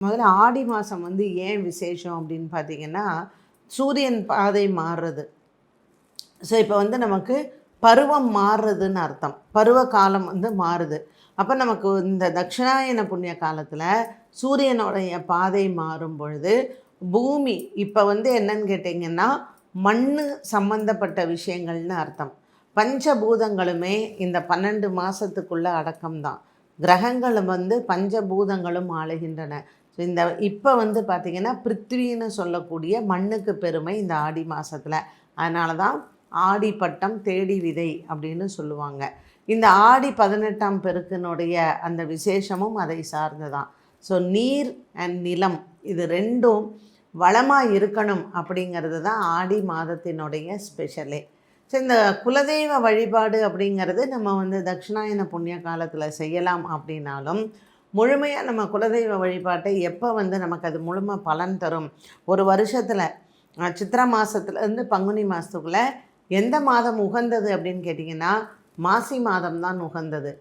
முதல்ல ஆடி மாதம் வந்து ஏன் விசேஷம் அப்படின்னு பார்த்தீங்கன்னா, சூரியன் பாதை மாறுறது. ஸோ இப்போ வந்து நமக்கு பருவம் மாறுறதுன்னு அர்த்தம். பருவ காலம் வந்து மாறுது. அப்போ நமக்கு இந்த தட்சிணாயன புண்ணிய காலத்தில் சூரியனுடைய பாதை மாறும் பொழுது, பூமி இப்போ வந்து என்னன்னு கேட்டிங்கன்னா, மண்ணு சம்மந்தப்பட்ட விஷயங்கள்னு அர்த்தம். பஞ்சபூதங்களுமே இந்த 12 மாதத்துக்குள்ள அடக்கம் தான். கிரகங்கள் வந்து பஞ்சபூதங்களும் ஆளுகின்றன. ஸோ இந்த இப்போ வந்து பார்த்திங்கன்னா, பிருத்திவின்னு சொல்லக்கூடிய மண்ணுக்கு பெருமை இந்த ஆடி மாதத்தில். அதனால தான் ஆடி பட்டம் தேடி விதை அப்படின்னு சொல்லுவாங்க. இந்த ஆடி 18ஆம் பெருக்கினுடைய அந்த விசேஷமும் அதை சார்ந்து தான். ஸோ நீர் அண்ட் நிலம் இது 2ம் வளமாக இருக்கணும் அப்படிங்கிறது தான் ஆடி மாதத்தினுடைய ஸ்பெஷலே. ஸோ இந்த குலதெய்வ வழிபாடு அப்படிங்கிறது நம்ம வந்து தட்சிணாயன புண்ணிய காலத்தில் செய்யலாம் அப்படின்னாலும், முழுமையாக நம்ம குலதெய்வ வழிபாட்டை எப்போ வந்து நமக்கு அது முழுமை பலன் தரும், ஒரு வருஷத்தில் சித்திரை மாதத்துலேருந்து பங்குனி மாதத்துக்குள்ளே எந்த மாதம் உகந்தது அப்படின்னு கேட்டிங்கன்னா, மாசி மாதம் தான் உகந்தது.